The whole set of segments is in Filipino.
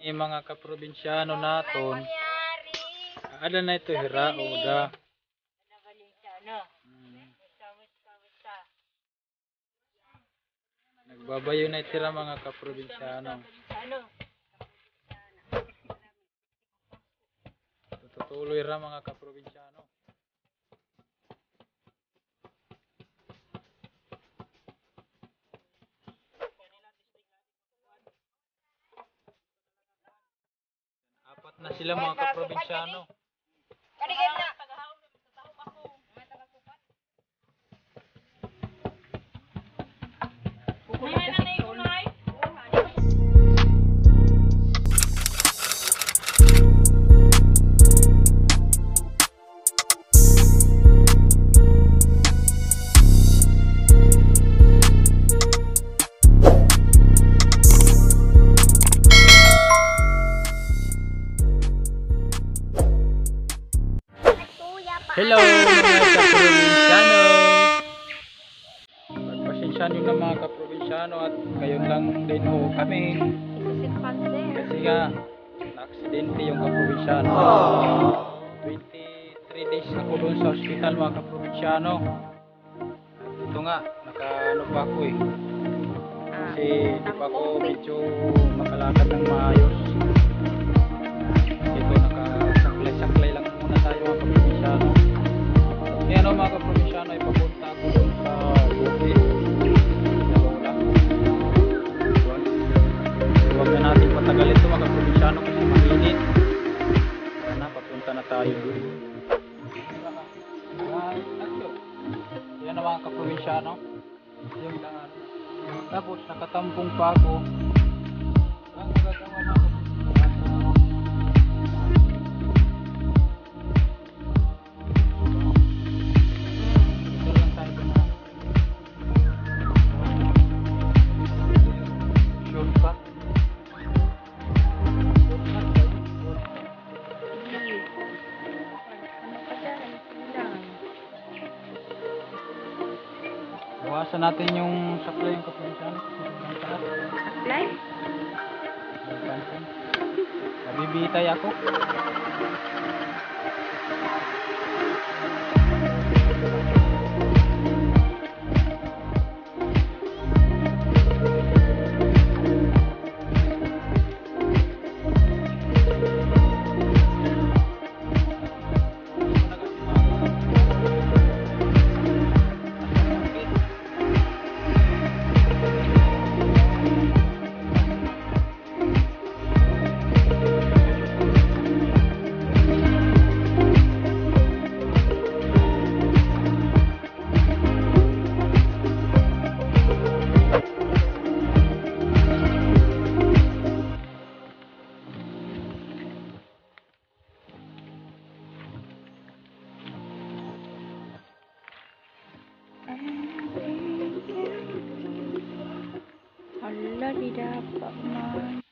Yung mga kaprobinsyano naton, ada na ito hira o da. Nagbabayo na itira mga kaprobinsyano. Tutuloy ra mga kaprobinsyano. Apat na sila mga kaprobinsyano. Hello mga kaprobinsyano. Pagpasensya nyo na mga kaprobinsyano at ngayon lang din ho kami. Kasi nga na-aksidente yung kaprobinsyano. 23 days ako doon sa hospital mga kaprobinsyano. At ito nga, nakaano pa ako eh. Kasi di pa ako medyo makalakad ng maayos. Ito nakasaklay-saklay lang muna tayo mga kaprobinsyano. Yan o mga kaprobinsyano, ipapunta ako doon sa buki. Lola. Huwag na natin patagalin ito mga kaprobinsyano kasi mainit. Kaya na, papunta na tayo doon. Yan o mga kaprobinsyano. Yung daan. Tapos nakatampong pa ako. Ang gagawa na ako. Bawasan natin yung supply yung kaprobinsyano. Supply? Nabibitay ako. Hala, di dapat man.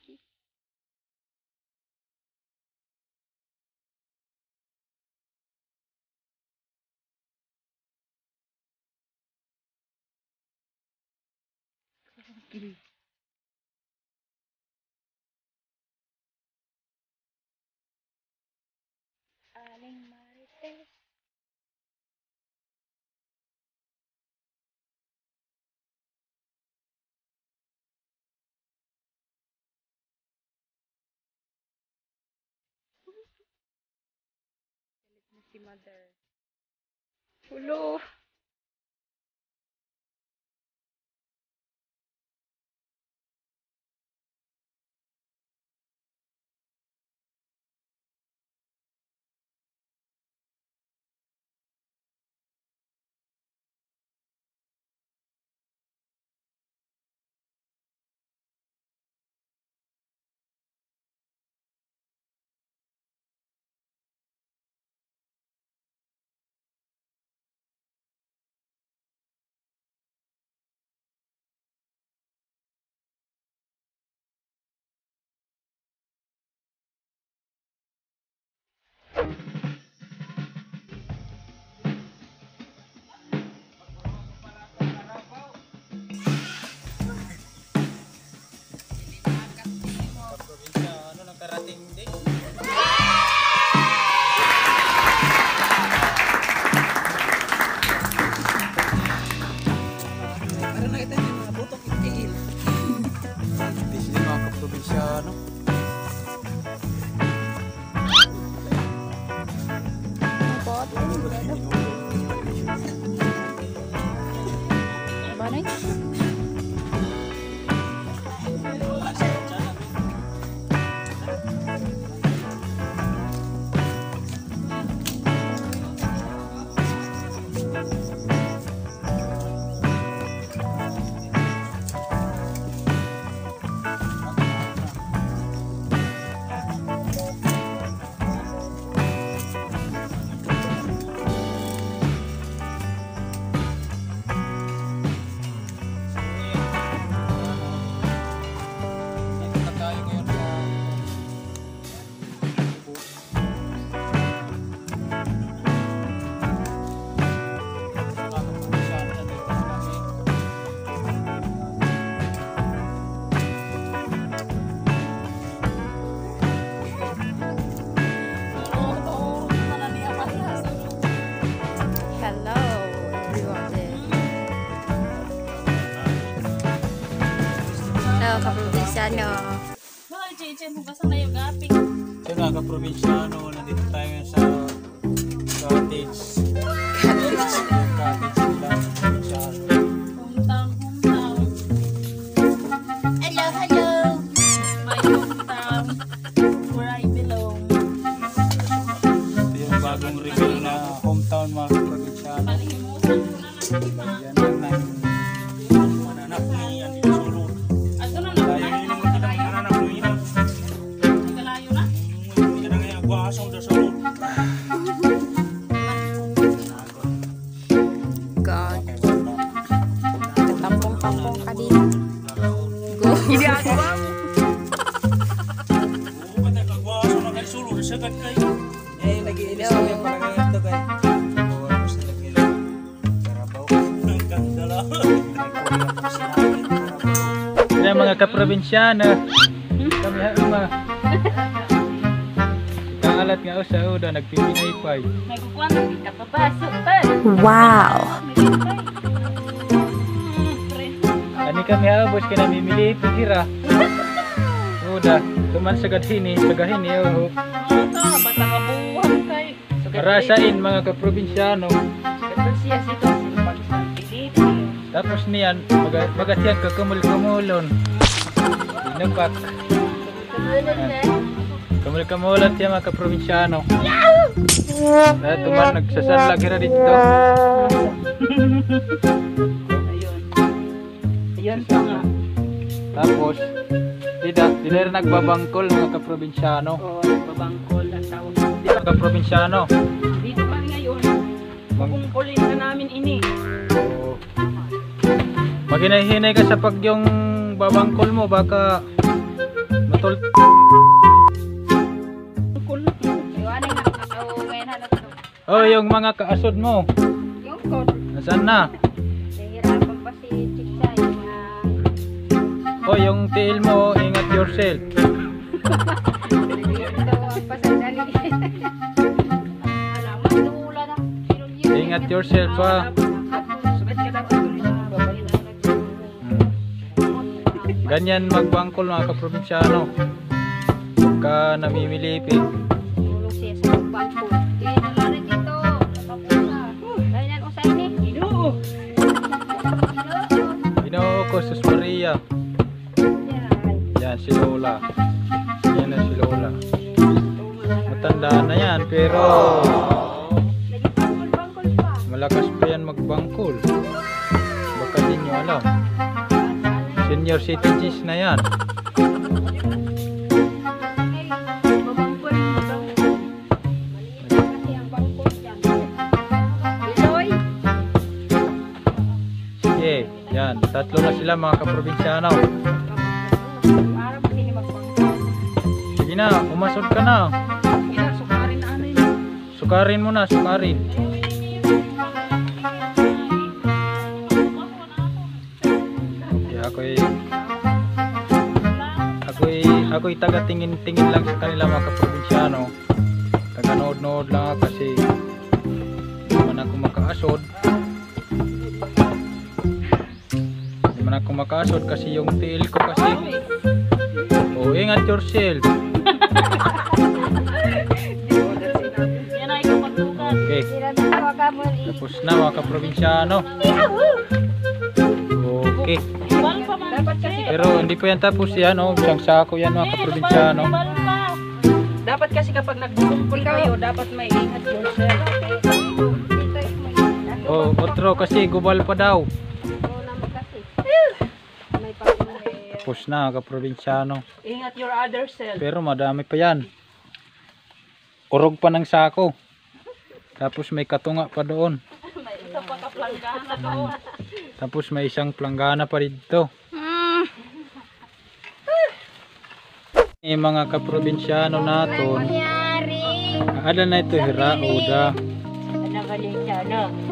Aling Marites. Si mother. Hulo. darating din. Para nakita niyo mga butok itil. Hindi sila mga kaprobinsyano. Bot. Banay? Dito na tayo ngayon sa Hello, everybody. Hello, kaprobinsyano. Mga chichen mo kasang na yung gaping. So mga kaprobinsyano, nandito tayo ngayon sa cottage. Cottage nila. Hometown, hometown. Hello, hello. My hometown. Where I belong. Ito yung bagong reveal na hometown mga kaprobinsyano. Palihimusan ko na lang. Yan lang na Mananap ni yan dito sulod. Ato na Tayo lang. yun ang mananap mo yun. Nagalayo na. Hindi na nga buhasong da sulod. God. Katampong-tampong ka din. Go. Hindi ako ba? Oo, ba't nagkagbuhasong na kayo sulod? Sagad kayo. Nag-iilis kami para ngayon to kayo. Bawa mo sa nagila. Karabaw. Ang ganda lang. Yan mga kaprobinsyano. Kami hauma. Kaalat nga o sa uda, nagpipinaypay. Nagkukuhan na kita papasok pa. Wow. Ani kami haabos ka namimili, pagkira. Uda, tuman sa gadhini, oh. Ito, bata nga buwan kay. Rasain mga kaprobinsyano. Ito siya sito. Pilitin. Tapos niyan, magatiyan ka kamul-kamulon. Inapak. Kamul-kamulon siya mga kaprobinsyano. Dahil tuman, nagsasanlag na dito. Ayun. Ayun pa nga. Tapos, tidak rin nagbabangkol mga kaprobinsyano. Oo, babangkol ang tawag. Mga kaprobinsyano. Dito pa ngayon. Mag Pungkulin na namin ini. Maghinay-hinay ka sa pag yung babangkol mo, baka matul... Pungkul. Iwanan na. Oo, ngayon na lang. Oh, yung mga kaasod mo. Yung code. Nasaan na? Nahihirapan pa si Chiksay na Oh, yung tiil mo, ingat yourself. dito ang pasadali. Alaman, luula na. Ingat yourself ha. Sugat ka daw ang babayin ang Ganyan magbangkol mga kaprobinsyano. Pagka namimilipit. Tulong siya sa bangko. Dito na rin dito. Napapula. Dahil yan usay ni. Ginoo. Ginoo ko, Sus Maria. Yan, si Lola. Yan na si Lola. Matandaan na yan, pero Bangkol pa. malakas pa yan magbangkol. Baka di nyo alam. Senior citizens na yan. Babangkol mo daw. Maliit kasi ang bangkol dyan. Iloy. Sige, yan. Tatlo na sila mga kaprobinsyano. Arap din magbangkol. Sige na, umasod ka na. Sukarin na ano yun. Sukarin mo na, sukarin. Okay, ako'y ako'y taga tingin-tingin lang sa kanila mga kaprobinsyano. Taga nood-nood lang ako kasi di man ako makaasod. Di man ako makaasod kasi yung tiil ko kasi. Oh, ingat yourself. Yan na ikaw magbukas. Okay, Sira na ka mo ni. tapos na mga kaprobinsyano. Okay. Ibal pa man. Dapat kasi Pero hindi pa yan tapos yan, oh. Isang sako yan mga kaprobinsyano. Ibal pa. dapat kasi kapag nagbubumpol kayo, dapat may ingat yourself. Oh, otro kasi gubal pa daw. May pag-may. Tapos na kaprobinsyano. Ingat your other self. Pero madami pa yan. Urog pa ng sako. Tapos may katunga pa doon. May isa pa kaplanggana doon. Tapos may isang planggana pa dito. Eh, mga kaprobinsyano naton. Ada na ito hira oda. Ano ba yung ano?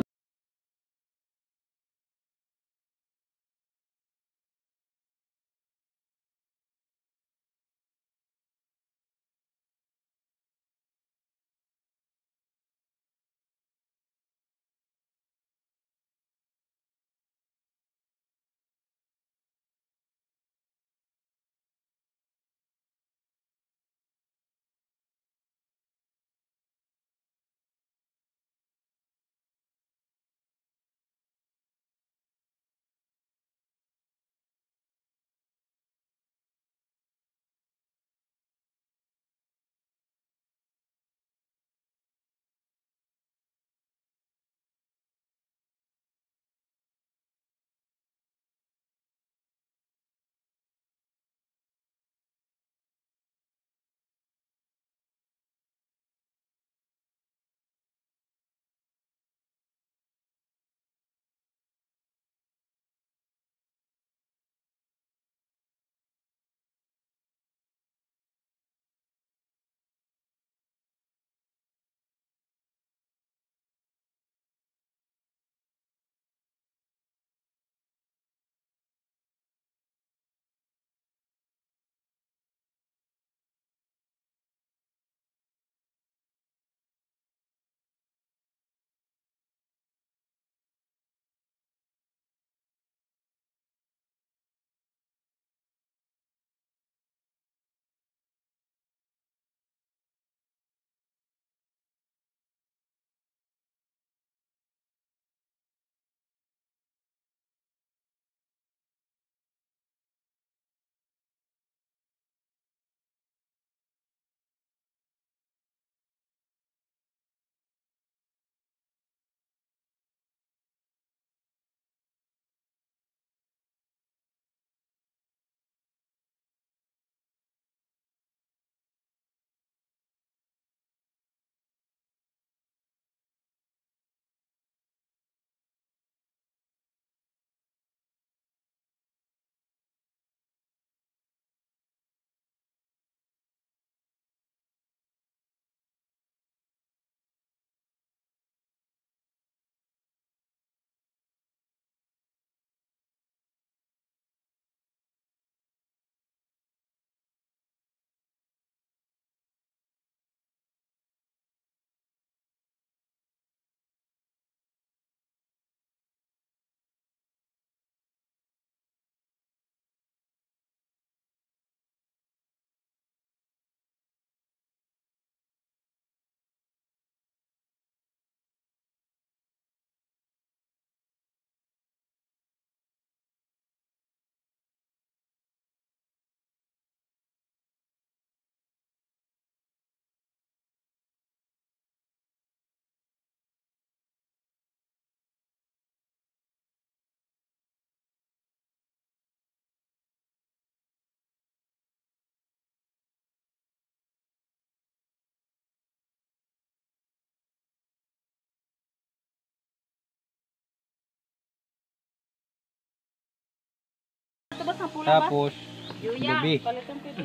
Ito ba sa pula ba? Tapos gabi. Palitan ko ito.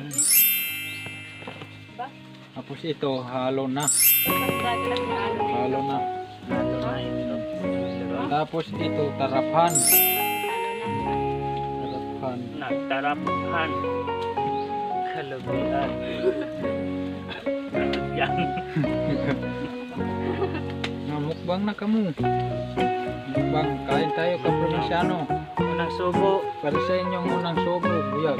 Ba? Tapos ito halo na. Lagi lang na ano. Halo na. Tapos ito tarapan. Tarapan. Nagtarapan. kalubian. Yan. Mukbang na kamo. Mukbang, kain tayo kaprobinsyano. Unang subo. Para sa inyong unang sobo, buyag.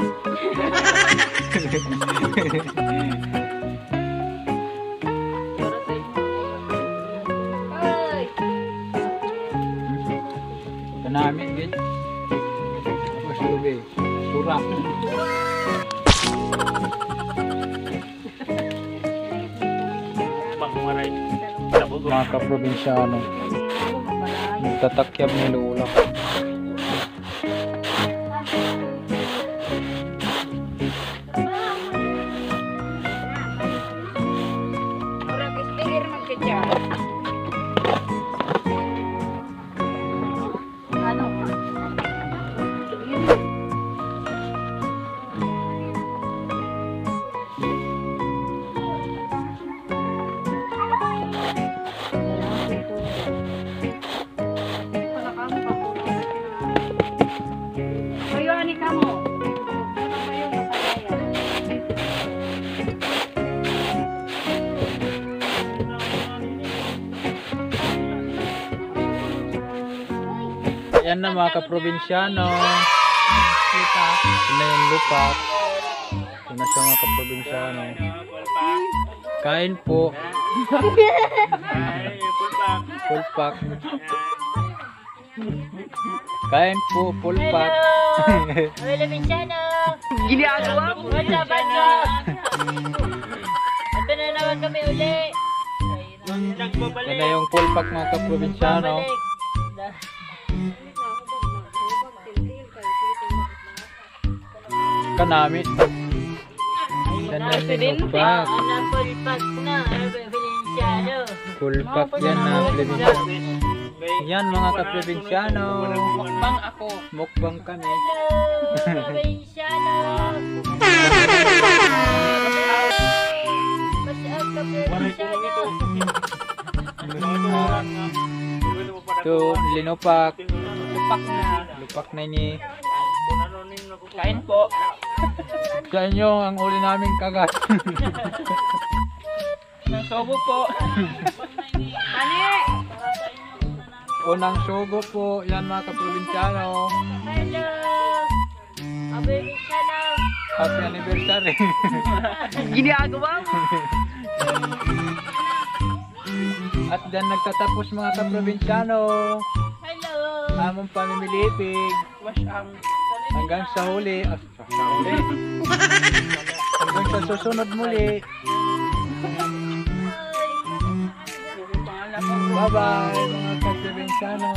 Ay! Kanami, git. Mas lubi. Surak. Pangmaray. Tabugo. Mga kaprobinsyano, nagtatakyab ni Lola. Murag speaker magkadya. Ano? Kayo ani kamo. Ano kayo masaya? Yan na mga kaprobinsyano. Lupak. Yan na yung lupak. Yan na siya mga kaprobinsyano. Kain po. Ay, pulpak. Full pack. Kain po, full pack. Wala Vinciano. Ginagawa mo. Wala Banjo. Ito na naman kami uli. Nagbabalik. Yan na yung full pack mga kaprobinsyano. Kanami. Yan na yung full pack. Ano pulpak na. Vinciano. Full pack yan na kaprobinsyano. Yan mga kaprobinsyano. Mukbang ako. Mukbang kami. Hello, Vinciano. What's up, Vinciano? Ito, linupak. Lupak na. Lupak na ni. Kain po. Sa inyo, ang uli naming kagat. Ng sobo po. Ani! Unang sugo po. Yan mga kaprobinsyano. Hello. Abe Vinciano. Happy anniversary. Ginagawa mo. At dyan nagtatapos mga kaprobinsyano. Hello. Among pamimilipig. Wash am. Hanggang sa huli. Sa huli. Hanggang sa susunod muli. Bye-bye mga kaprobinsyano.